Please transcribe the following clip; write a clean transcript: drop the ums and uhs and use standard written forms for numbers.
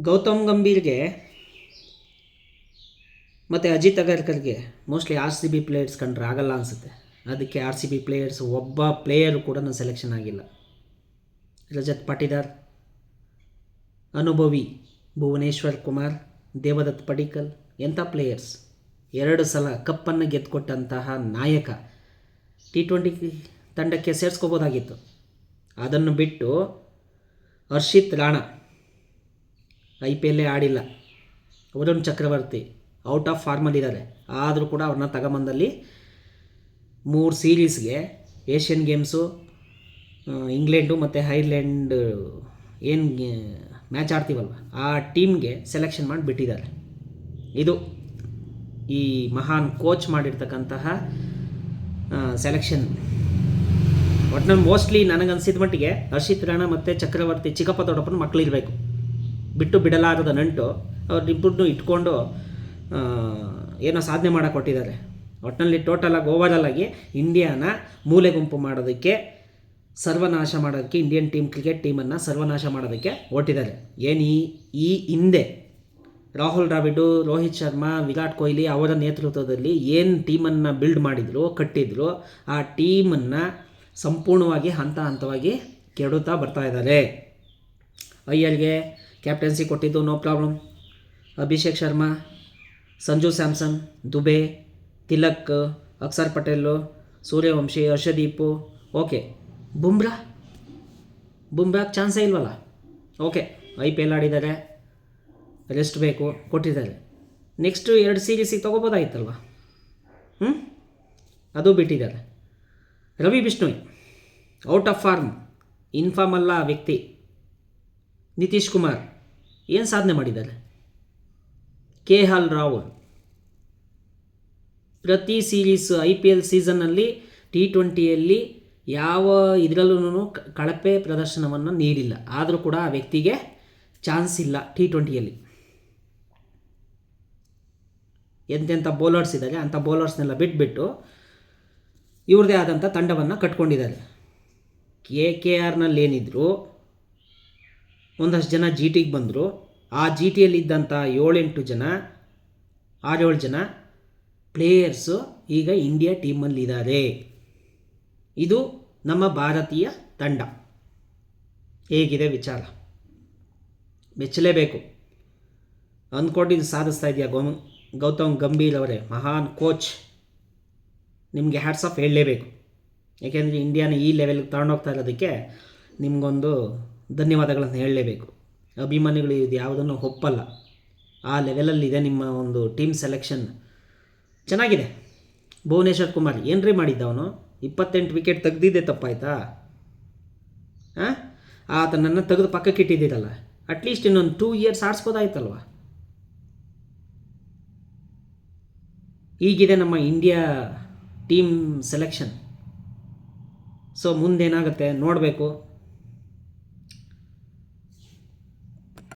ಗೌತಮ್ ಗಂಭೀರ್ಗೆ ಮತ್ತು Ajit ಅಗರ್ಕರ್ಗೆ mostly RCB players ಕಂಡ್ರೆ ಆಗಲ್ಲ ಅನಿಸುತ್ತೆ. ಅದಕ್ಕೆ RCB ಪ್ಲೇಯರ್ಸ್ ಒಬ್ಬ ಪ್ಲೇಯರು ಕೂಡ ಸೆಲೆಕ್ಷನ್ ಆಗಿಲ್ಲ. ರಜತ್ ಪಾಟಿದಾರ್, ಅನುಭವಿ ಭುವನೇಶ್ವರ್ ಕುಮಾರ್, ದೇವದತ್ ಪಡಿಕ್ಕಲ್ ಎಂಥ ಪ್ಲೇಯರ್ಸ್. 2 ಸಲ ಕಪ್ಪನ್ನು ಗೆದ್ದುಕೊಟ್ಟಂತಹ ನಾಯಕ T20 ತಂಡಕ್ಕೆ ಸೇರಿಸ್ಕೋಬೋದಾಗಿತ್ತು. ಅದನ್ನು ಬಿಟ್ಟು ಹರ್ಷಿತ್ ರಾಣಾ IPL ಆಡಿಲ್ಲ. ವರುಣ್ ಚಕ್ರವರ್ತಿ ಔಟ್ ಆಫ್ ಫಾರ್ಮಲ್ಲಿದ್ದಾರೆ. ಆದರೂ ಕೂಡ ಅವ್ರನ್ನ ತಗೊಂಬಂದಲ್ಲಿ 3 ಸೀರೀಸ್ಗೆ ಏಷ್ಯನ್ ಗೇಮ್ಸು, ಇಂಗ್ಲೆಂಡು ಮತ್ತು ಐರ್ಲೆಂಡ್ ಏನು ಮ್ಯಾಚ್ ಆಡ್ತೀವಲ್ವ ಆ ಟೀಮ್ಗೆ ಸೆಲೆಕ್ಷನ್ ಮಾಡಿ ಬಿಟ್ಟಿದ್ದಾರೆ. ಇದು ಈ ಮಹಾನ್ ಕೋಚ್ ಮಾಡಿರ್ತಕ್ಕಂತಹ ಸೆಲೆಕ್ಷನ್. ಒಟ್ಟಿನಲ್ಲಿ ಮೋಸ್ಟ್ಲಿ ನನಗನ್ಸಿದ ಮಟ್ಟಿಗೆ ಹರ್ಷಿತ್ ರಾಣಾ ಮತ್ತು ಚಕ್ರವರ್ತಿ ಚಿಕ್ಕಪ್ಪ ದೊಡ್ಡಪ್ಪನ ಮಕ್ಕಳಿರಬೇಕು. ಬಿಟ್ಟು ಬಿಡಲಾರದ ನಂಟು ಅವ್ರಿಬ್ಬರನ್ನು ಇಟ್ಕೊಂಡು ಏನೋ ಸಾಧನೆ ಮಾಡೋಕೆ ಕೊಟ್ಟಿದ್ದಾರೆ. ಒಟ್ಟಿನಲ್ಲಿ ಟೋಟಲಾಗಿ ಓವರಾಲಾಗಿ ಇಂಡಿಯಾನ ಮೂಲೆ ಗುಂಪು ಮಾಡೋದಕ್ಕೆ, ಸರ್ವನಾಶ ಮಾಡೋದಕ್ಕೆ, ಇಂಡಿಯನ್ ಕ್ರಿಕೆಟ್ ಟೀಮನ್ನು ಸರ್ವನಾಶ ಮಾಡೋದಕ್ಕೆ ಹೊರಟಿದ್ದಾರೆ. ಏನು ಈ ಹಿಂದೆ ರಾಹುಲ್ ದ್ರಾವಿಡ್, ರೋಹಿತ್ ಶರ್ಮಾ, ವಿರಾಟ್ ಕೊಹ್ಲಿ ಅವರ ನೇತೃತ್ವದಲ್ಲಿ ಏನು ಟೀಮನ್ನು ಬಿಲ್ಡ್ ಮಾಡಿದ್ರು, ಕಟ್ಟಿದ್ರು, ಆ ಟೀಮನ್ನು ಸಂಪೂರ್ಣವಾಗಿ ಹಂತವಾಗಿ ಕೆಡುತ್ತಾ ಬರ್ತಾ ಇದ್ದಾರೆ. ಅಯ್ಯರ್ಗೆ ಕ್ಯಾಪ್ಟನ್ಸಿ ಕೊಟ್ಟಿದ್ದು no problem. Abhishek Sharma, Sanju Samson, Dube, Tilak, Axar Patel, Suryavanshi, Arshdeep, okay. ಬುಮ್ರಾಗೆ ಚಾನ್ಸೇ ಇಲ್ವಲ್ಲ. ಓಕೆ, IPL ಆಡಿದ್ದಾರೆ, ರೆಸ್ಟ್ ಬೇಕು, ಕೊಟ್ಟಿದ್ದಾರೆ. ನೆಕ್ಸ್ಟು 2 ಸೀರೀಸಿಗೆ ತೊಗೋಬೋದಾಗಿತ್ತಲ್ವ. ಅದು ಬಿಟ್ಟಿದ್ದಾರೆ. Ravi Bishnoi out of form, in form ಅಲ್ಲ ವ್ಯಕ್ತಿ. ನಿತೀಶ್ ಕುಮಾರ್ ಏನು ಸಾಧನೆ ಮಾಡಿದ್ದಾರೆ. KL ರಾಹುಲ್ ಪ್ರತಿ ಸೀರೀಸ್ IPL ಸೀಸನ್ನಲ್ಲಿ T20ಯಲ್ಲಿ ಯಾವ ಇದರಲ್ಲೂ ಕಳಪೆ ಪ್ರದರ್ಶನವನ್ನು ನೀಡಿಲ್ಲ. ಆದರೂ ಕೂಡ ಆ ವ್ಯಕ್ತಿಗೆ ಚಾನ್ಸ್ ಇಲ್ಲ T20ಯಲ್ಲಿ. ಎಂತೆಂಥ ಬೌಲರ್ಸ್ ಇದ್ದಾರೆ, ಅಂಥ ಬೌಲರ್ಸ್ನೆಲ್ಲ ಬಿಟ್ಬಿಟ್ಟು ಇವ್ರದ್ದೇ ಆದಂಥ ತಂಡವನ್ನು ಕಟ್ಕೊಂಡಿದ್ದಾರೆ. KKRನಲ್ಲಿ ಏನಿದ್ರು ಒಂದಷ್ಟು ಜನ GTಗೆ ಬಂದರು. ಆ GTಯಲ್ಲಿದ್ದಂಥ 7-8 ಜನ 6-7 ಜನ ಪ್ಲೇಯರ್ಸು ಈಗ ಇಂಡಿಯಾ ಟೀಮಲ್ಲಿದ್ದಾರೆ. ಇದು ನಮ್ಮ ಭಾರತೀಯ ತಂಡ. ಹೇಗಿದೆ ವಿಚಾರ? ಮೆಚ್ಚಲೇಬೇಕು. ಅಂದ್ಕೊಂಡಿದ್ದು ಸಾಧಿಸ್ತಾ ಇದೆಯಾ ಗೌತಮ್ ಗಂಭೀರ್ ಅವರೇ, ಮಹಾನ್ ಕೋಚ್. ನಿಮಗೆ ಹ್ಯಾಟ್ಸ್ ಆಫ್ ಹೇಳಲೇಬೇಕು. ಏಕೆಂದರೆ ಇಂಡಿಯಾನ ಈ ಲೆವೆಲ್ಗೆ ತಗೊಂಡೋಗ್ತಾ ಇರೋದಕ್ಕೆ ನಿಮಗೊಂದು ಧನ್ಯವಾದಗಳನ್ನು ಹೇಳಲೇಬೇಕು. ಅಭಿಮಾನಿಗಳು ಇದು ಯಾವುದನ್ನು ಒಪ್ಪಲ್ಲ. ಆ ಲೆವೆಲಲ್ಲಿದೆ ನಿಮ್ಮ ಒಂದು ಟೀಮ್ ಸೆಲೆಕ್ಷನ್. ಚೆನ್ನಾಗಿದೆ. ಭುವನೇಶ್ವರ್ ಕುಮಾರ್ ಏನ್ರಿ ಮಾಡಿದ್ದ ಅವನು? 28 ವಿಕೆಟ್ ತೆಗ್ದಿದ್ದೆ ತಪ್ಪಾಯ್ತಾ? ಆತನನ್ನು ತೆಗೆದು ಪಕ್ಕಕ್ಕೆ ಇಟ್ಟಿದ್ದೀರಲ್ಲ. ಅಟ್ಲೀಸ್ಟ್ ಇನ್ನೊಂದು 2 ಇಯರ್ಸ್ ಆಡಿಸ್ಬೋದಾಯ್ತಲ್ವ. ಹೀಗಿದೆ ನಮ್ಮ ಇಂಡಿಯಾ ಟೀಮ್ ಸೆಲೆಕ್ಷನ್. ಸೊ ಮುಂದೇನಾಗುತ್ತೆ ನೋಡಬೇಕು.